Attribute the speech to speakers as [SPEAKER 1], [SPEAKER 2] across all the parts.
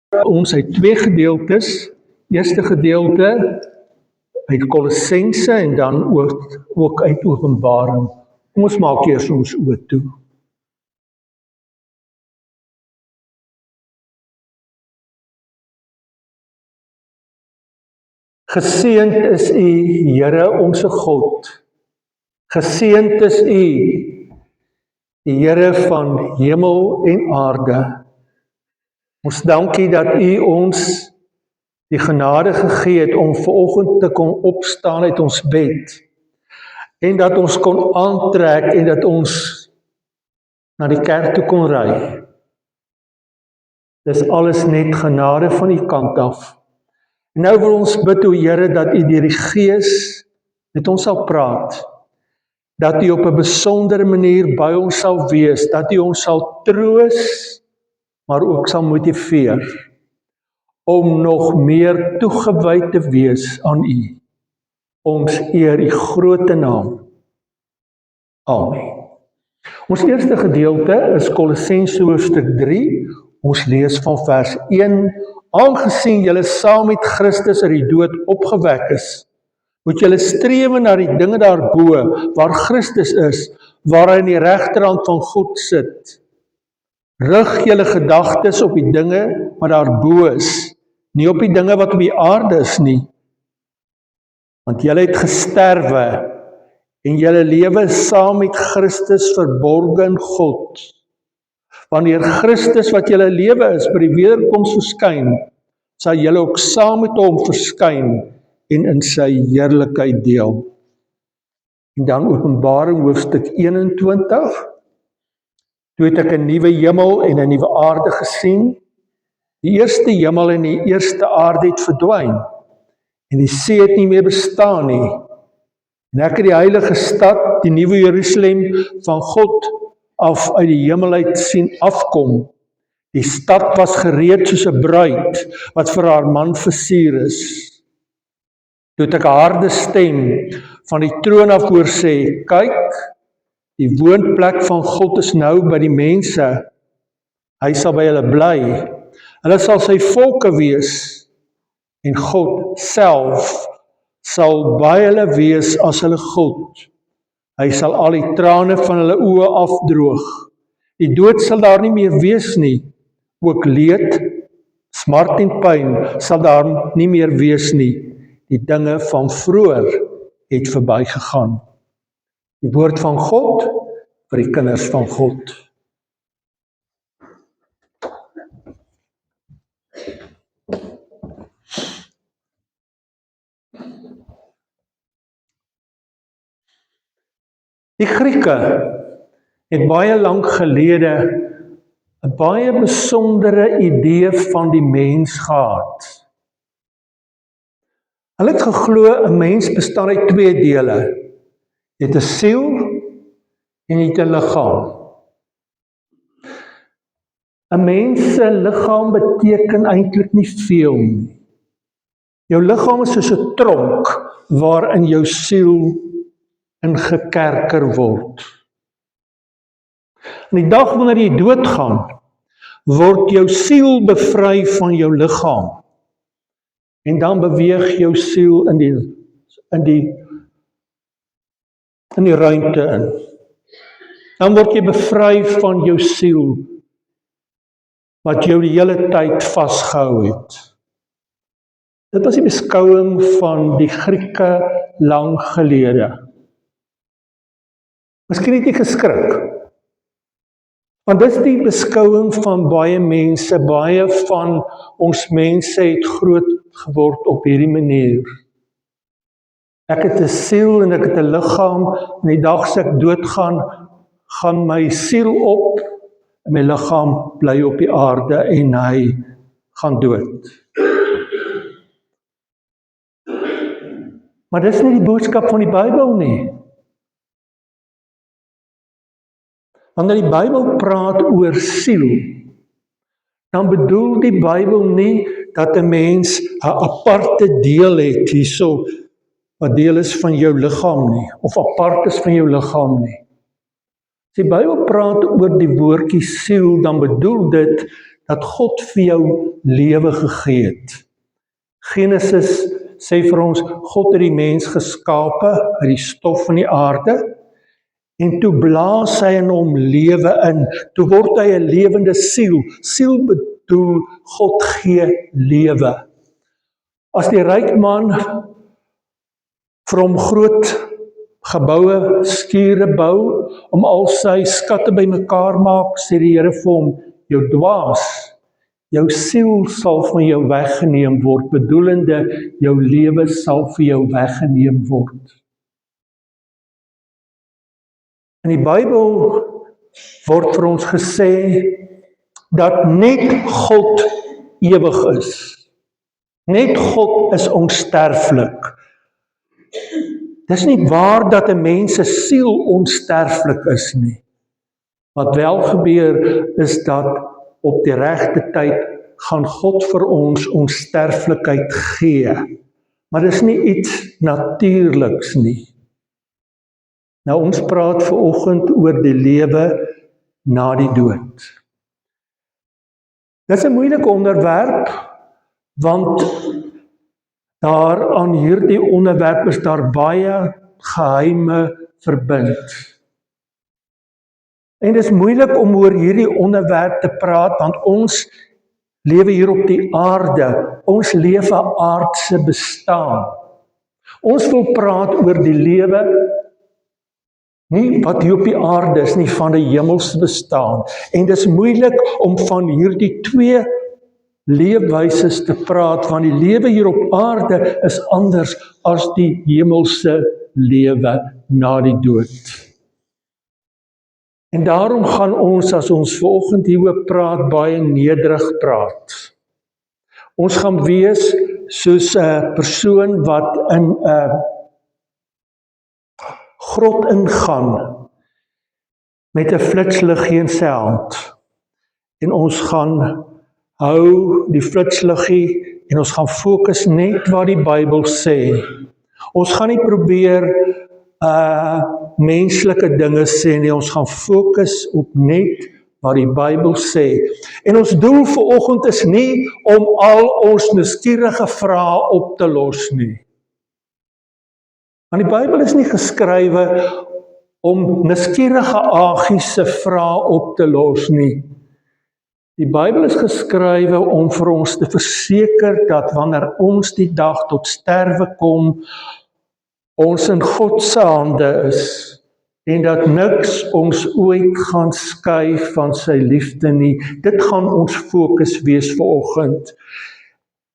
[SPEAKER 1] Ons uit twee gedeeltes. Eerste gedeelte uit Kolossense en dan ook uit Openbaring. Kom ons maak eers ons oë toe. Geseënd is U, Here onse God. Geseënd is U, die Here van hemel en aarde. Ons dankie dat U ons die genade gegee het om vanoggend te kon opstaan uit ons bed en dat ons kon aantrek en dat ons na die kerk toe kon ry. Dis alles net genade van U kant af. En nou wil ons bid, o Here, dat U deur die Gees met ons sal praat, dat U op 'n besondere manier by ons sal wees, dat U ons sal troos, maar ook sal motiveer om nog meer toegewy te wees aan U. Ons eer U groot naam. Amen. Ons eerste gedeelte is Kolossense hoofstuk 3. Ons lees van vers 1. Aangesien julle saam met Christus uit die dood opgewek is, moet julle strewe na die dinge daarbo, waar Christus is, waar hy aan die regterhand van God sit. Rig julle gedagtes op die dinge wat daarbo is, nie op die dinge wat op die aarde is nie. Want julle het gesterwe en julle lewe is saam met Christus verborge in God. Wanneer Christus wat julle lewe is by die wederkoms verskyn, sal julle ook saam met hom verskyn en in sy heerlikheid deel. En dan Openbaring hoofstuk 21. Toe het ek 'n nuwe hemel en 'n nuwe aarde gesien. Die eerste hemel en die eerste aarde het verdwyn en die see het nie meer bestaan nie. En ek het die heilige stad, die nuwe Jerusalem van God af uit die hemel uit sien afkom. Die stad was gereed soos 'n bruid wat vir haar man versier is. Toe het ek 'n harde stem van die troon af hoor sê, kyk, die woonplek van God is nou by die mense. Hy sal by hulle bly. Hulle sal sy volke wees en God self sal by hulle wees as hulle God. Hy sal al die trane van hulle oë afdroog. Die dood sal daar nie meer wees nie. Ook leed, smart en pyn sal daar nie meer wees nie. Die dinge van vroeër het verbygegaan. Die woord van God vir die kinders van God. Die Grieke het baie lank gelede 'n baie besondere idee van die mens gehad. Hulle het geglo 'n mens bestaan uit twee dele. Jy het 'n siel en jy het 'n liggaam. 'n Mens se liggaam beteken eintlik nie veel nie. Jou liggaam is soos 'n tronk waarin jou siel ingekerker word. In die dag wanneer jy doodgaan, word jou siel bevry van jou liggaam. En dan beweeg jou siel in die ruimte in. Dan word jy bevry van jou siel, wat jou die hele tyd vasgehou het. Dit was die beskouing van die Grieke lang gelede. Miskien het jy geskrik. Want dis die beskouing van baie mense, baie van ons mense het groot geword op hierdie manier. Ek het 'n siel en ek het 'n liggaam, en die dag as ek doodgaan, gaan my siel op, en my liggaam bly op die aarde en hy gaan dood. Maar dis nie die boodskap van die Bybel nie. Wanneer die Bybel praat oor siel, dan bedoel die Bybel nie dat 'n mens 'n aparte deel het hierso, wat deel is van jou liggaam nie, of apart is van jou liggaam nie. As die Bybel praat oor die woordjie siel, dan bedoel dit dat God vir jou lewe gegee het. Genesis sê vir ons, God het die mens geskape uit die stof van die aarde, en toe blaas hy in hom lewe in, toe word hy 'n lewende siel. Siel bedoel, God gee lewe. As die ryk man vir hom groot geboue, skure bou, om al sy skatte bymekaar maak, sê die Here vir hom, jou dwaas, jou siel sal van jou weggeneem word, bedoelende, jou lewe sal vir jou weggeneem word. In die Bybel word vir ons gesê, dat net God ewig is. Net God is onsterflik. Dis nie waar dat 'n mens se siel onsterflik is nie. Wat wel gebeur is dat op die regte tyd gaan God vir ons onsterflikheid gee. Maar dis nie iets natuurliks nie. Nou ons praat vanoggend oor die lewe na die dood. Dis 'n moeilike onderwerp, want daar aan hierdie onderwerp is daar baie geheime verbind. En dit is moeilik om oor hierdie onderwerp te praat, want ons lewe hier op die aarde, ons leef 'n aardse bestaan. Ons wil praat oor die lewe, nie wat hier op die aarde is nie, van 'n hemelse bestaan. En dit is moeilik om van hierdie twee leefwyses te praat, want die lewe hier op aarde is anders as die hemelse lewe na die dood. En daarom gaan ons, as ons vanoggend hieroor praat, baie nederig praat. Ons gaan wees soos 'n persoon wat in 'n grot ingaan met 'n flitsliggie in sy hand. En ons gaan hou die flitsliggie en ons gaan fokus net wat die Bybel sê. Ons gaan nie probeer menslike dinge sê nie, ons gaan fokus op net wat die Bybel sê. En ons doel vanoggend is nie om al ons nuuskierige vrae op te los nie. Want die Bybel is nie geskrywe om nuuskierige agies se vrae op te los nie. Die Bybel is geskrywe om vir ons te verseker dat wanneer ons die dag tot sterwe kom, ons in God se hande is en dat niks ons ooit gaan skei van sy liefde nie. Dit gaan ons fokus wees vanoggend.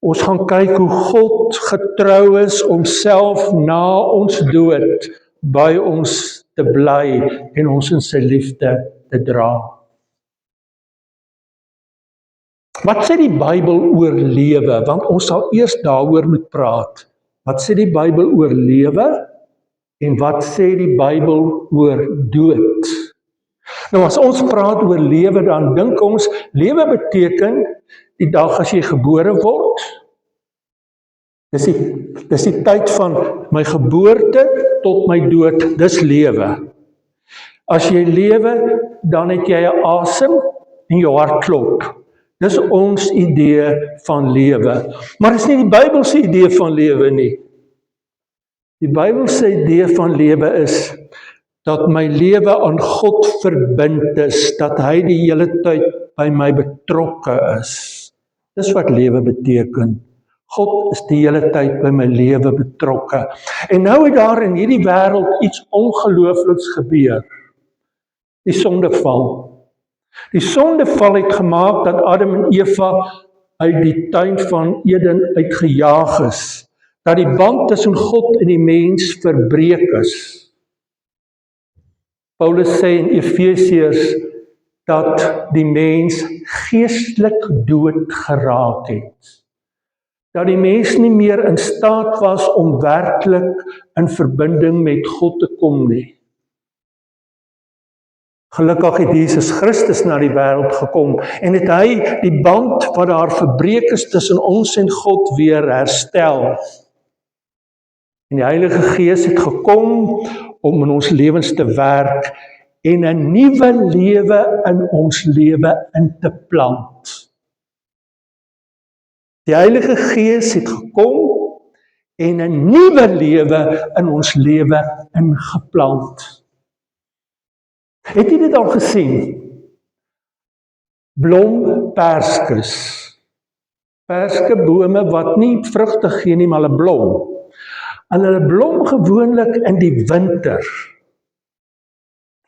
[SPEAKER 1] Ons gaan kyk hoe God getrou is om self na ons dood by ons te bly en ons in sy liefde te dra. Wat sê die Bybel oor lewe? Want ons sal eers daaroor moet praat. Wat sê die Bybel oor lewe? En wat sê die Bybel oor dood? Nou as ons praat oor lewe, dan dink ons, lewe beteken die dag as jy gebore word. Dis die tyd van my geboorte tot my dood, dis lewe. As jy lewe, dan het jy 'n asem en jou hart klop. Dis ons idee van lewe. Maar dis nie die Bybel se idee van lewe nie. Die Bybel se idee van lewe is dat my lewe aan God verbind is, dat hy die hele tyd by my betrokke is. Dis wat lewe beteken. God is die hele tyd by my lewe betrokke. En nou het daar in hierdie wêreld iets ongeloofliks gebeur. Die sondeval. Die sondeval het gemaak dat Adam en Eva uit die tuin van Eden uitgejaag is. Dat die band tussen God en die mens verbreek is. Paulus sê in Efesiërs dat die mens geestelik dood geraak het. Dat die mens nie meer in staat was om werklik in verbinding met God te kom nie. Gelukkig het Jesus Christus na die wêreld gekom en het hy die band wat daar verbreek is tussen ons en God weer herstel. En die Heilige Gees het gekom om in ons lewens te werk en 'n nuwe lewe in ons lewe in te plant. Die Heilige Gees het gekom en 'n nuwe lewe in ons lewe ingeplant. Het jy dit al gesien? Blomperskes. Perskebome wat nie vrugte gee nie, maar hulle blom. En hulle blom gewoonlik in die winter.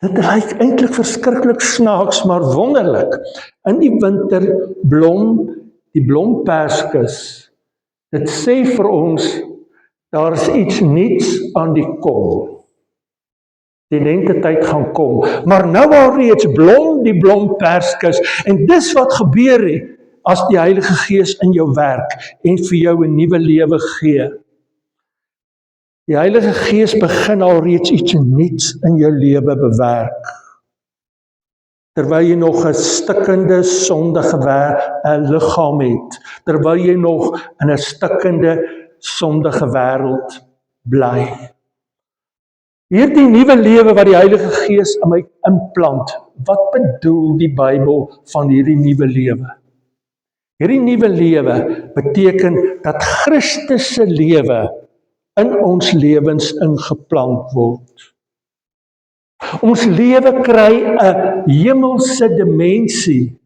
[SPEAKER 1] Dit lyk eintlik verskriklik snaaks, maar wonderlik. In die winter blom die blomperskes. Dit sê vir ons, daar is iets nuuts aan die kom. Die lentetyd gaan kom, maar nou alreeds blom die blomperskes, en dis wat gebeur het, as die Heilige Gees in jou werk, en vir jou 'n nuwe lewe gee. Die Heilige Gees begin alreeds iets nuuts in jou lewe bewerk. Terwyl jy nog 'n stikkende, sondige liggaam het, terwyl jy nog in 'n stikkende, sondige wêreld bly. Hierdie nuwe lewe wat die Heilige Gees in my implant, wat bedoel die Bybel van hierdie nuwe lewe? Hierdie nuwe lewe beteken dat Christus se lewe in ons lewens ingeplant word. Ons lewe kry 'n hemelse dimensie.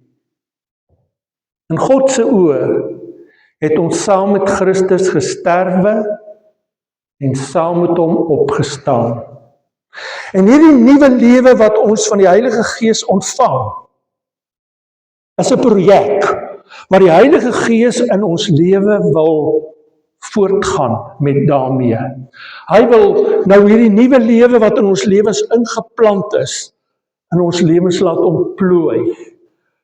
[SPEAKER 1] In God se oë het ons saam met Christus gesterwe en saam met hom opgestaan. En hierdie nuwe lewe wat ons van die Heilige Gees ontvang, is 'n projek waar die Heilige Gees in ons lewe wil voortgaan met daarmee. Hy wil nou hierdie nuwe lewe wat in ons lewens ingeplant is, in ons lewens laat ontplooi,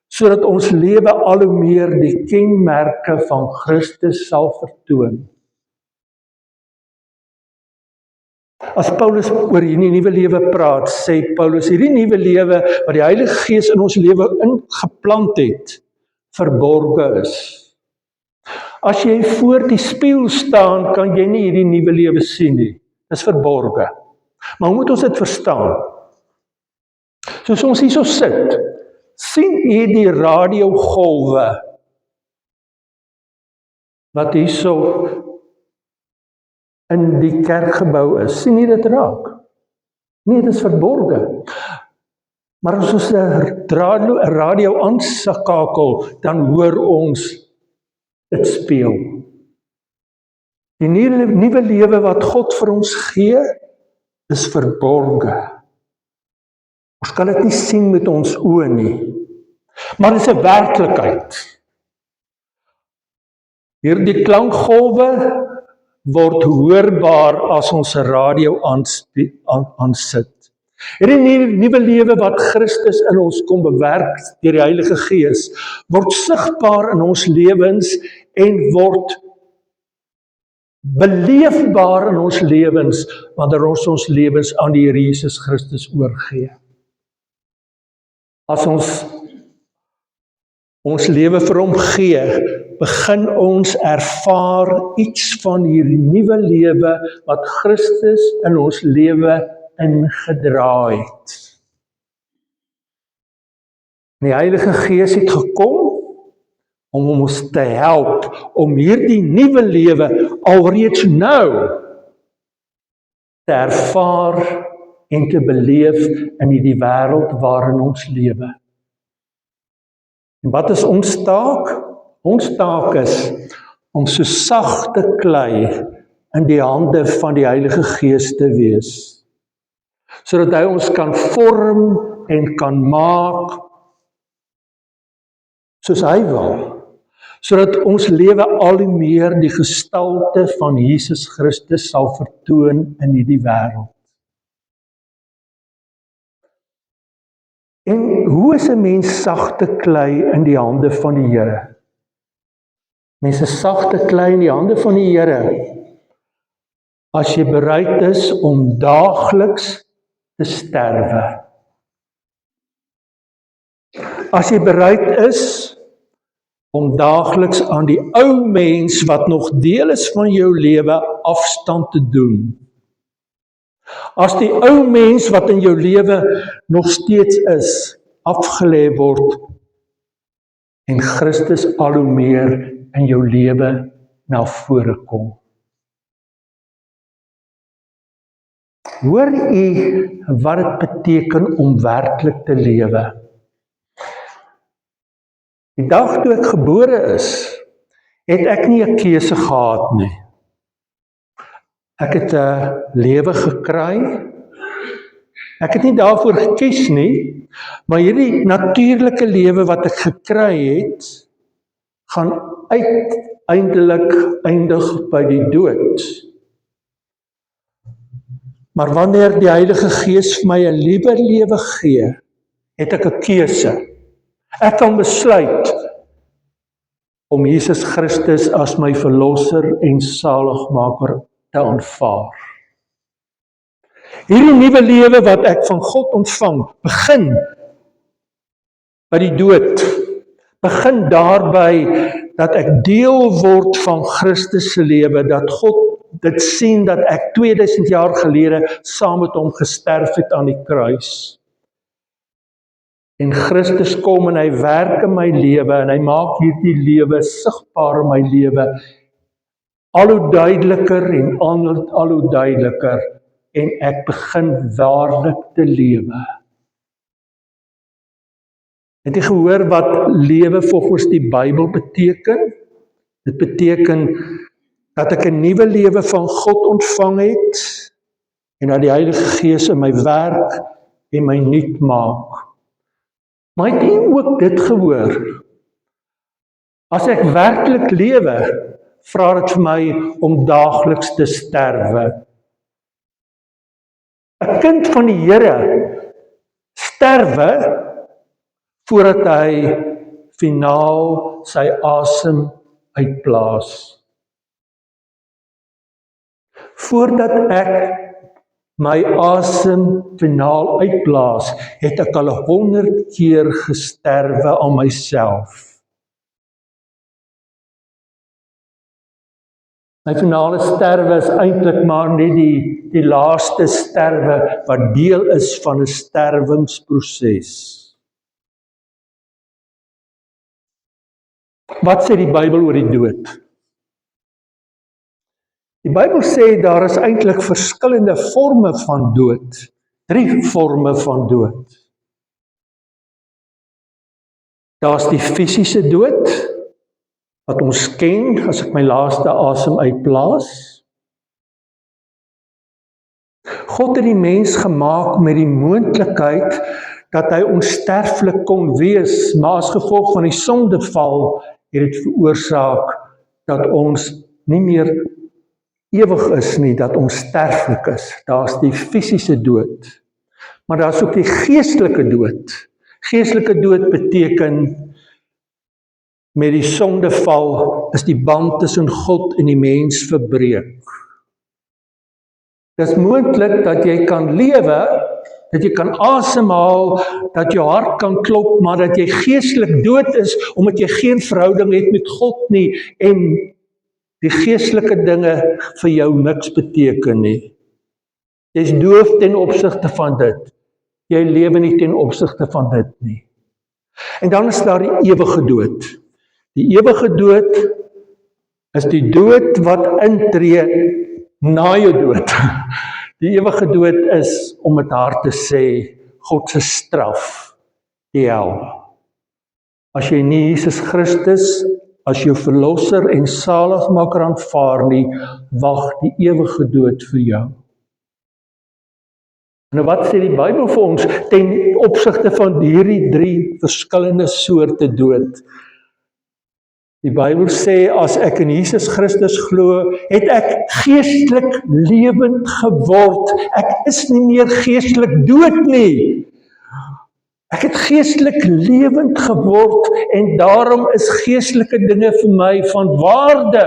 [SPEAKER 1] sodat ons lewe al hoe meer die kenmerke van Christus sal vertoon. As Paulus oor hierdie nuwe lewe praat, sê Paulus, hierdie nuwe lewe wat die Heilige Gees in ons lewe ingeplant het, verborge is. As jy voor die spieël staan, kan jy nie hierdie nuwe lewe sien nie. Dit is verborge. Maar hoe moet ons dit verstaan? Soos ons hierso sit, sien jy die radiogolwe wat hierso in die kerkgebou is? Sien jy dit raak? Nee, dit is verborge. Maar as ons 'n radio aanskakel, dan hoor ons dit speel. Die nuwe lewe wat God vir ons gee, is verborge. Ons kan dit nie sien met ons oë nie, maar dit is 'n werklikheid. Hierdie klankgolwe word hoorbaar as ons 'n radio aansit. Hierdie nuwe lewe wat Christus in ons kom bewerk deur die Heilige Gees, word sigbaar in ons lewens en word beleefbaar in ons lewens wanneer ons lewens aan die Here Jesus Christus oorgee. As ons lewe vir hom gee, begin ons ervaar iets van hierdie nuwe lewe wat Christus in ons lewe ingedra het. Die Heilige Gees het gekom om ons te help om hierdie nuwe lewe alreeds nou te ervaar en te beleef in die wêreld waarin ons lewe. En wat is ons taak? Ons taak is om so sagte klei in die hande van die Heilige Gees te wees, sodat hy ons kan vorm en kan maak soos hy wil, sodat ons lewe al hoe meer die gestalte van Jesus Christus sal vertoon in hierdie wêreld. En hoe is 'n mens sagte klei in die hande van die Here? Mense sagte klei in die hande van die Here, as jy bereid is om daagliks te sterwe. As jy bereid is om daagliks aan die ou mens wat nog deel is van jou lewe afstand te doen. As die ou mens wat in jou lewe nog steeds is, afgelê word en Christus al hoe meer in jou lewe na vore kom. Hoor u wat dit beteken om werklik te lewe? Die dag toe ek gebore is, het ek nie 'n keuse gehad nie. Ek het 'n lewe gekry. Ek het nie daarvoor gekies nie, maar hierdie natuurlike lewe wat ek gekry het, gaan uiteindelik eindig by die dood. Maar wanneer die Heilige Gees vir my 'n liewer lewe gee, het ek 'n keuse. Ek kan besluit om Jesus Christus as my verlosser en saligmaker te aanvaar. Hierdie nuwe lewe wat ek van God ontvang, begin by die dood. Begin daarby dat ek deel word van Christus se lewe, dat God dit sien dat ek 2000 jaar gelede saam met hom gesterf het aan die kruis. En Christus kom en hy werk in my lewe en hy maak hierdie lewe sigbaar in my lewe al hoe duideliker en al hoe duideliker en ek begin waarlik te lewe. Het jy gehoor wat lewe volgens die Bybel beteken? Dit beteken dat ek 'n nuwe lewe van God ontvang het en dat die Heilige Gees in my werk en my nuut maak. Maar het jy ook dit gehoor? As ek werklik lewe, vra dit vir my om daagliks te sterwe. 'n Kind van die Here sterwe voordat hy finaal sy asem uitblaas. Voordat ek my asem finaal uitblaas, het ek al 100 keer gesterwe aan myself. My finale sterwe is eintlik maar net die laaste sterwe wat deel is van 'n sterwingsproses. Wat sê die Bybel oor die dood? Die Bybel sê daar is eintlik verskillende forme van dood. 3 forme van dood. Daar's die fisiese dood, wat ons ken as ek my laaste asem uitblaas. God het die mens gemaak met die moontlikheid dat hy onsterflik kon wees, maar as gevolg van die sondeval het dit veroorsaak dat ons nie meer ewig is nie, dat ons sterflik is. Daar's die fisiese dood. Maar daar's ook die geestelike dood. Geestelike dood beteken met die sondeval is die band tussen God en die mens verbreek. Dit is moontlik dat jy kan lewe, dat jy kan asemhaal, dat jou hart kan klop, maar dat jy geestelik dood is, omdat jy geen verhouding het met God nie, en die geestelike dinge vir jou niks beteken nie. Jy is doof ten opsigte van dit. Jy lewe nie ten opsigte van dit nie. En dan is daar die ewige dood. Die ewige dood is die dood wat intree na jou dood. Die ewige dood is, om met hard te sê, God se straf, die hel. As jy nie Jesus Christus as jou verlosser en saligmaker aanvaar nie, wag die ewige dood vir jou. En wat sê die Bybel vir ons ten opsigte van hierdie 3 verskillende soorte dood? Die Bybel sê, as ek in Jesus Christus glo, het ek geestelik lewend geword. Ek is nie meer geestelik dood nie. Ek het geestelik lewend geword en daarom is geestelike dinge vir my van waarde.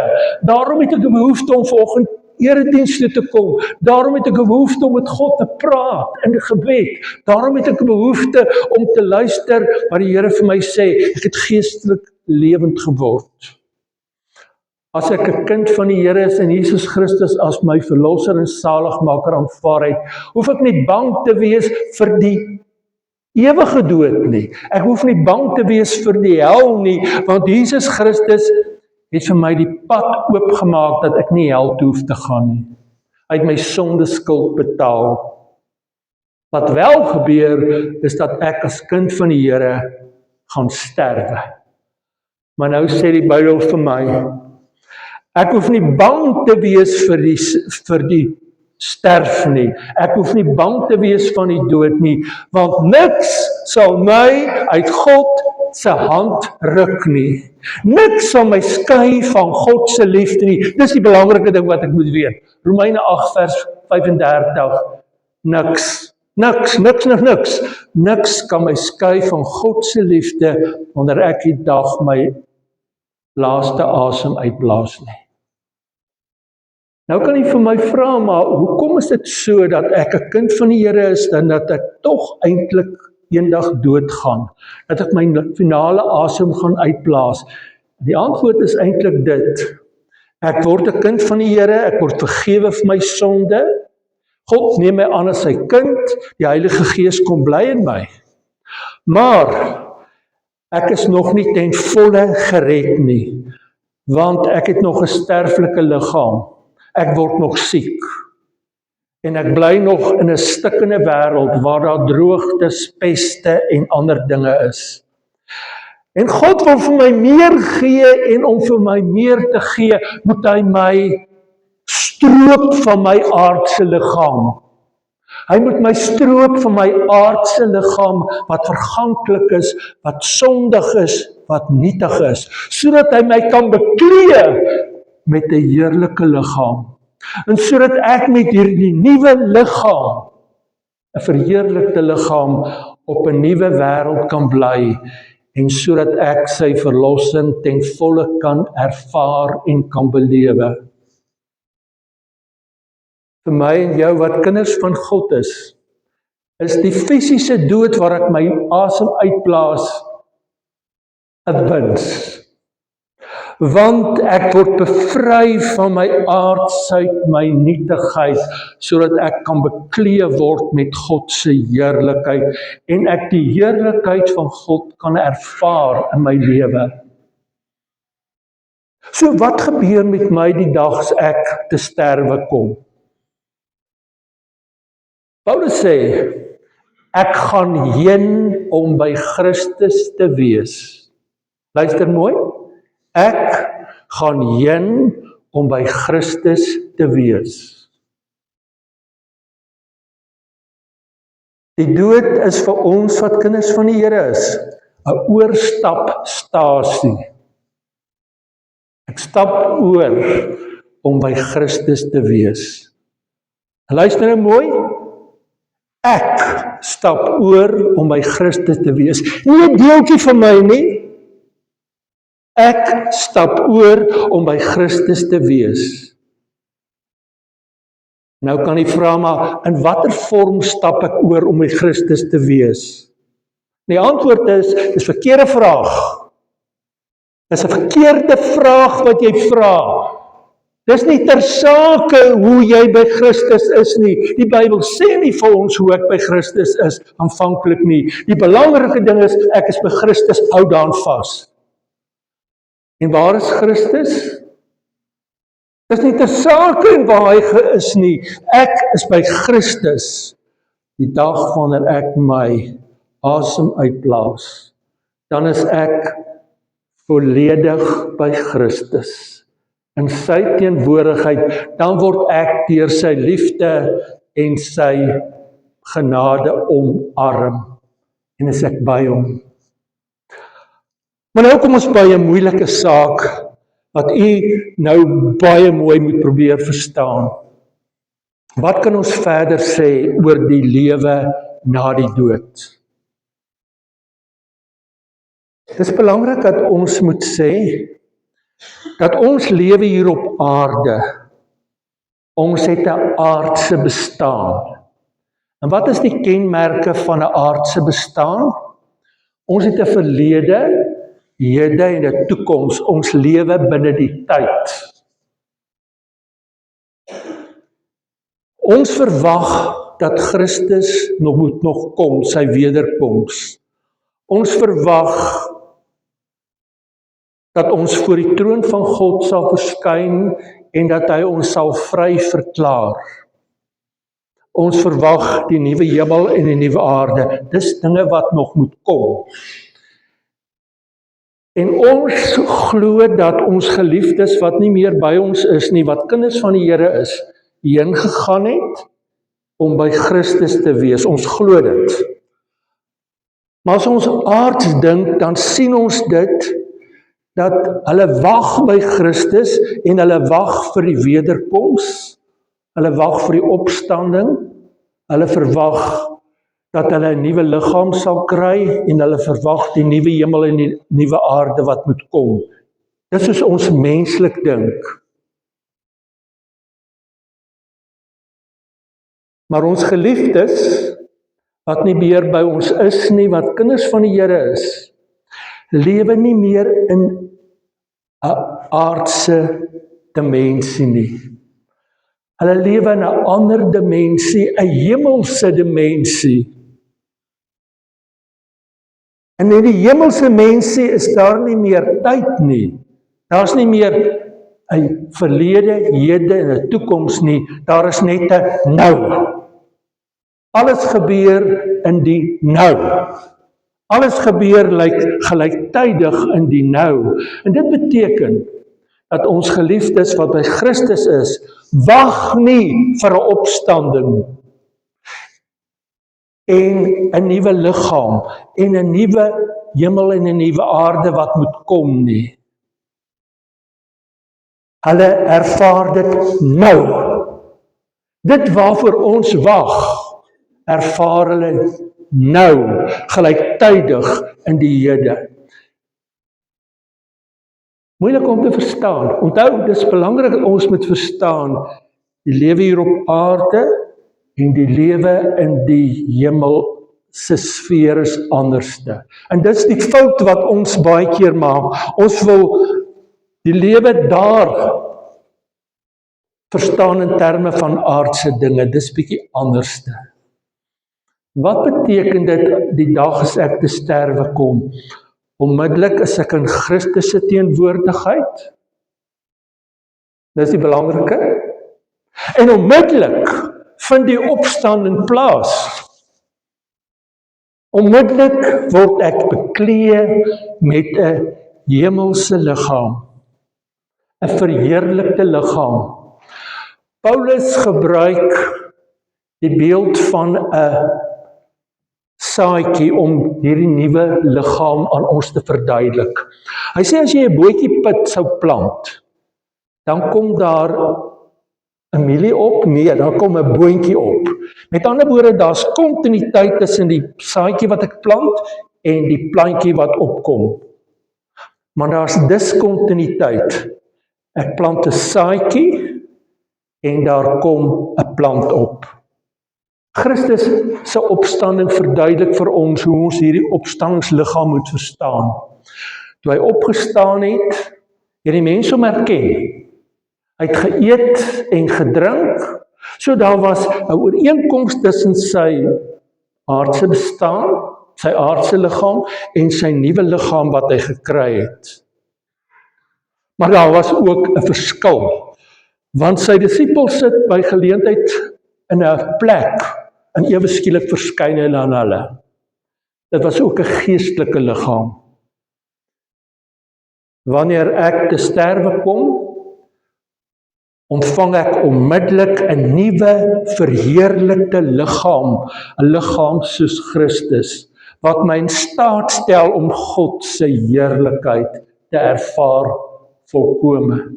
[SPEAKER 1] Daarom het ek 'n behoefte om vanoggend eredienste te kom. Daarom het ek 'n behoefte om met God te praat in gebed. Daarom het ek 'n behoefte om te luister wat die Here vir my sê. Ek het geestelik lewend geword. As ek 'n kind van die Here is en Jesus Christus as my verlosser en saligmaker aanvaar het, hoef ek nie bang te wees vir die ewige dood nie. Ek hoef nie bang te wees vir die hel nie, want Jesus Christus het vir my die pad oopgemaak dat ek nie hel toe hoef te gaan nie. Hy het my sondeskuld betaal. Wat wel gebeur, is dat ek as kind van die Here gaan sterwe. Maar nou sê die Bybel vir my, ek hoef nie bang te wees vir die sterf nie. Ek hoef nie bang te wees van die dood nie, want niks sal my uit God se hand ruk nie. Niks sal my skei van God se liefde nie. Dis die belangrike ding wat ek moet weet. Romeine 8 vers 35. Niks kan my skei van God se liefde wanneer ek die dag my laaste asem uitblaas nie. Nou kan jy vir my vra, maar hoekom is dit so dat ek 'n kind van die Here is en dat ek tog eintlik eendag doodgaan, dat ek my finale asem gaan uitblaas? Die antwoord is eintlik dit. Ek word 'n kind van die Here, ek word vergewe vir my sonde. God neem my aan as sy kind, die Heilige Gees kom bly in my. Maar ek is nog nie ten volle gered nie, want ek het nog 'n sterflike liggaam. Ek word nog siek. En ek bly nog in 'n stikkende wêreld waar daar droogtes, peste en ander dinge is. En God wil vir my meer gee, en om vir my meer te gee, moet hy my stroop van my aardse liggaam. Hy moet my stroop van my aardse liggaam wat verganklik is, wat sondig is, wat nietig is, sodat hy my kan beklee met 'n heerlike liggaam. En sodat ek met hierdie nuwe liggaam, 'n verheerlikte liggaam, op 'n nuwe wêreld kan bly, en sodat ek sy verlossing ten volle kan ervaar en kan belewe. Vir my en jou wat kinders van God is die fisiese dood waar ek my asem uitblaas 'n wins. Want ek word bevry van my aardsheid, my nietigheid, sodat ek kan beklee word met God se heerlikheid, en ek die heerlikheid van God kan ervaar in my lewe. So wat gebeur met my die dag as ek te sterwe kom? Paulus sê, ek gaan heen om by Christus te wees. Luister mooi. Ek gaan heen om by Christus te wees. Die dood is vir ons wat kinders van die Here is 'n oorstapstasie. Ek stap oor om by Christus te wees. Luister nou mooi. Ek stap oor om by Christus te wees. Nie 'n deeltjie van my nie. Ek stap oor om by Christus te wees. Nou kan jy vra, maar in watter vorm stap ek oor om by Christus te wees? Die antwoord is, dis 'n verkeerde vraag. Dis 'n verkeerde vraag wat jy vra. Dis nie ter sake hoe jy by Christus is nie. Die Bybel sê nie vir ons hoe ek by Christus is aanvanklik nie. Die belangrike ding is, ek is by Christus, hou daaraan vas. En waar is Christus? Dis nie ter sake waar hy is nie. Ek is by Christus die dag wanneer ek my asem uitblaas. Dan is ek volledig by Christus. In sy teenwoordigheid, dan word ek deur sy liefde en sy genade omarm. En is ek by hom. Maar nou kom ons by 'n moeilike saak wat u nou baie mooi moet probeer verstaan. Wat kan ons verder sê oor die lewe na die dood? Dit is belangrik dat ons moet sê dat ons lewe hier op aarde, ons het 'n aardse bestaan. En wat is die kenmerke van 'n aardse bestaan? Ons het 'n verlede, hede en 'n toekoms. Ons lewe binne die tyd. Ons verwag dat Christus moet nog kom, sy wederkoms. Ons verwag dat ons voor die troon van God sal verskyn en dat hy ons sal vry verklaar. Ons verwag die nuwe hemel en die nuwe aarde. Dis dinge wat nog moet kom. En ons glo dat ons geliefdes wat nie meer by ons is nie, wat kinders van die Here is, heen gegaan het om by Christus te wees. Ons glo dit. Maar as ons aards dink, dan sien ons dit, dat hulle wag by Christus en hulle wag vir die wederkoms, hulle wag vir die opstanding, hulle verwag dat hulle 'n nuwe liggaam sal kry en hulle verwag die nuwe hemel en die nuwe aarde wat moet kom. Dis is ons menslik dink. Maar ons geliefdes, wat nie meer by ons is nie, wat kinders van die Here is, lewe nie meer in 'n aardse dimensie nie. Hulle lewe in 'n ander dimensie, 'n hemelse dimensie. En in die hemelse dimensie is daar nie meer tyd nie. Daar's nie meer 'n verlede, hede en 'n toekoms nie. Daar is net 'n nou. Alles gebeur in die nou. Alles gebeur gelyktydig in die nou. En dit beteken dat ons geliefdes wat by Christus is, wag nie vir 'n opstanding en 'n nuwe liggaam en 'n nuwe hemel en 'n nuwe aarde wat moet kom nie. Hulle ervaar dit nou. Dit waarvoor ons wag, ervaar hulle nou, gelyktydig in die hede. Moeilik om te verstaan. Onthou, dis belangrik dat ons moet verstaan, die lewe hier op aarde en die lewe in die hemel se sfeer is anderste. En dis die fout wat ons baie keer maak. Ons wil die lewe daar verstaan in terme van aardse dinge, dis bietjie anderste. Wat beteken dit die dag as ek te sterwe kom? Onmiddellik is ek in Christus se teenwoordigheid. Dis die belangrike. En onmiddellik vind die opstanding plaas. Onmiddellik word ek beklee met 'n hemelse liggaam, 'n verheerlikte liggaam. Paulus gebruik die beeld van 'n saadjie om hierdie nuwe liggaam aan ons te verduidelik. Hy sê as jy 'n bootjie pit sou plant, dan kom daar 'n mielie op, nee, dan kom 'n boontjie op. Met ander woorde, daar's kontinuïteit tussen die saadjie wat ek plant en die plantjie wat opkom. Maar daar's diskontinuïteit. Ek plant 'n saadjie en daar kom 'n plant op. Christus se opstanding verduidelik vir ons hoe ons hierdie opstandingsliggaam moet verstaan. Toe hy opgestaan het, het die mense hom herken. Hy het geëet en gedrink, so daar was 'n ooreenkoms tussen sy aardse bestaan, sy aardse liggaam en sy nuwe liggaam wat hy gekry het. Maar daar was ook 'n verskil, want sy disippels sit by geleentheid in 'n plek en ewe skielik verskyn hy aan hulle. Dit was ook 'n geestelike liggaam. Wanneer ek te sterwe kom, ontvang ek onmiddellik 'n nuwe verheerlikte liggaam, 'n liggaam soos Christus, wat my in staat stel om God se heerlikheid te ervaar volkome.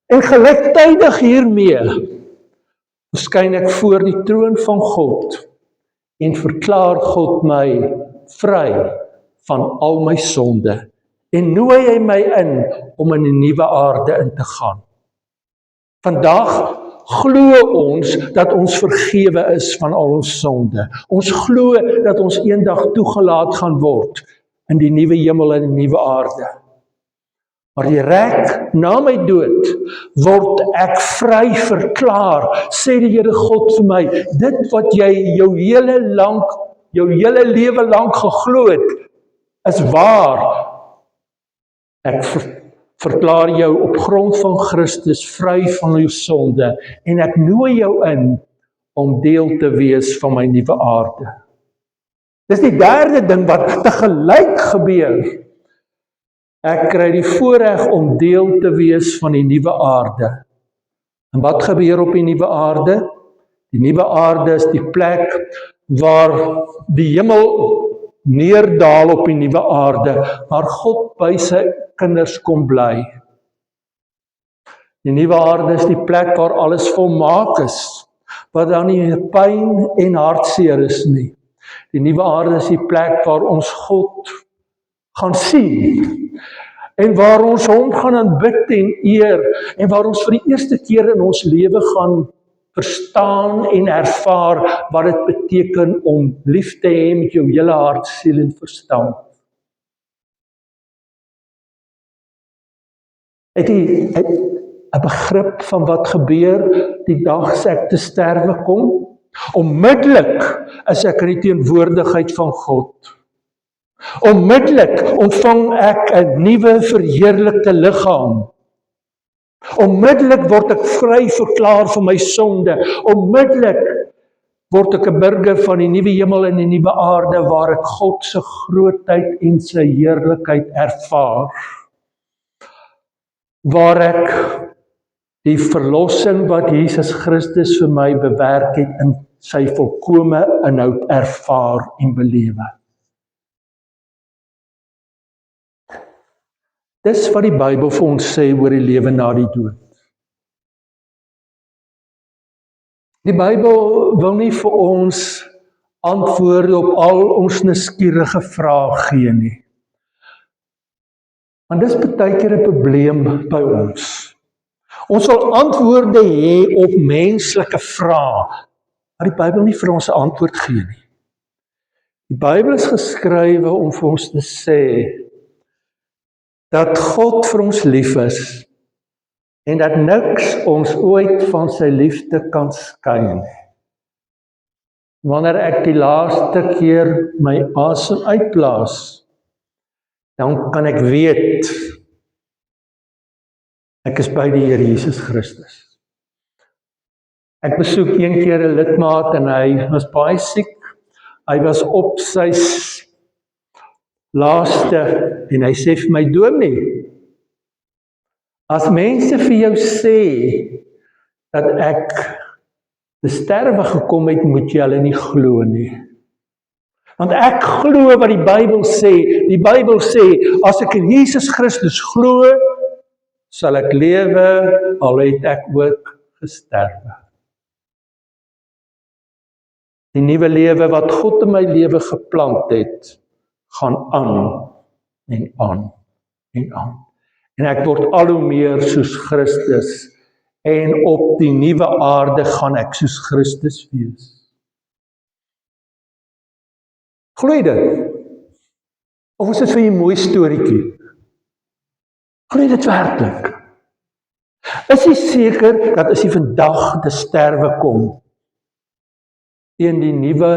[SPEAKER 1] En gelyktydig hiermee verskyn ek voor die troon van God en verklaar God my vry van al my sonde en nooi hy my in om in 'n nuwe aarde in te gaan. Vandag glo ons dat ons vergewe is van al ons sonde. Ons glo dat ons eendag toegelaat gaan word in die nuwe hemel en die nuwe aarde. Maar direk na my dood word ek vry verklaar, sê die Here God vir my, dit wat jy jou hele lewe lank geglo het, is waar. Ek verklaar jou op grond van Christus vry van jou sonde en ek nooi jou in om deel te wees van my nuwe aarde. Dis die derde ding wat tegelyk gebeur. Ek kry die voorreg om deel te wees van die nuwe aarde. En wat gebeur op die nuwe aarde? Die nuwe aarde is die plek waar die hemel neerdaal op die nuwe aarde, waar God by sy kinders kom bly. Die nuwe aarde is die plek waar alles volmaak is, waar daar nie pyn en hartseer is nie. Die nuwe aarde is die plek waar ons God gaan sien, en waar ons hom gaan aanbid en eer, en waar ons vir die eerste keer in ons lewe gaan verstaan en ervaar wat dit beteken om lief te hê met jou hele hart, siel en verstand. Het jy 'n begrip van wat gebeur die dag as ek te sterwe kom? Onmiddellik is ek in die teenwoordigheid van God. Onmiddellik ontvang ek 'n nuwe verheerlikte liggaam. Onmiddellik word ek vry verklaar van my sonde. Onmiddellik word ek 'n burger van die nuwe hemel en die nuwe aarde waar ek God se grootheid en sy heerlikheid ervaar. Waar ek die verlossing wat Jesus Christus vir my bewerk het in sy volkome inhoud ervaar en belewe. Dis wat die Bybel vir ons sê oor die lewe na die dood. Die Bybel wil nie vir ons antwoorde op al ons nuuskierige vrae gee nie. Want dis baie keer 'n probleem by ons. Ons wil antwoorde hê op menslike vrae, maar die Bybel nie vir ons 'n antwoord gee nie. Die Bybel is geskrywe om vir ons te sê dat God vir ons lief is en dat niks ons ooit van sy liefde kan skei nie. Wanneer ek die laaste keer my asem uitblaas, dan kan ek weet ek is by die Here Jesus Christus. Ek besoek een keer 'n lidmaat en hy was baie siek. Hy was op sy laaste en hy sê vir my, dominee, as mense vir jou sê dat ek te sterwe gekom het, moet jy hulle nie glo nie. Want ek glo wat die Bybel sê. Die Bybel sê, as ek in Jesus Christus glo, sal ek lewe, al het ek ook gesterwe. Die nuwe lewe wat God in my lewe geplant het, gaan aan en aan en aan. En ek word al hoe meer soos Christus, en op die nuwe aarde gaan ek soos Christus wees. Glo jy dit? Of is dit vir 'n mooi storieetjie? Glo jy dit werklik? Is jy seker dat as jy vandag te sterwe kom, teen die nuwe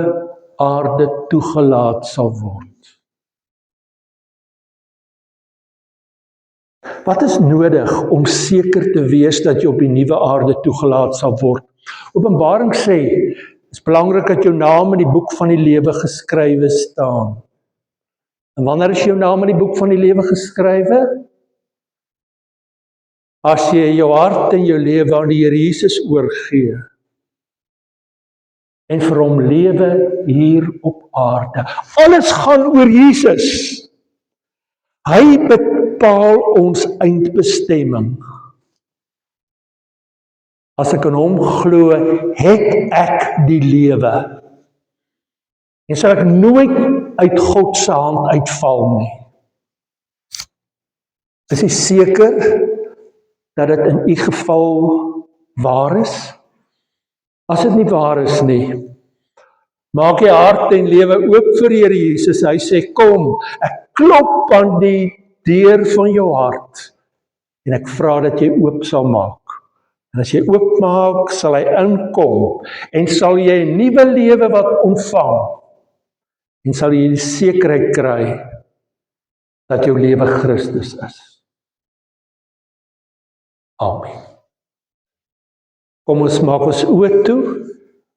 [SPEAKER 1] aarde toegelaat sal word? Wat is nodig om seker te wees dat jy op die nuwe aarde toegelaat sal word? Openbaring sê, dit is belangrik dat jou naam in die boek van die lewe geskrywe staan. En wanneer is jou naam in die boek van die lewe geskrywe? As jy jou hart en jou lewe aan die Here Jesus oorgee en vir hom lewe hier op aarde. Alles gaan oor Jesus. Hy bepaal ons eindbestemming. As ek in hom glo, het ek die lewe. En sal ek nooit uit God se hand uitval nie. Is jy seker dat dit in u geval waar is? As dit nie waar is nie, maak jy hart en lewe oop vir die Here Jesus. Hy sê, kom, ek klop aan die deur van jou hart en ek vra dat jy oop sal maak. En as jy oopmaak, sal hy inkom en sal jy 'n nuwe lewe wat ontvang en sal jy die sekerheid kry dat jou lewe Christus is. Amen. Kom ons maak ons oë toe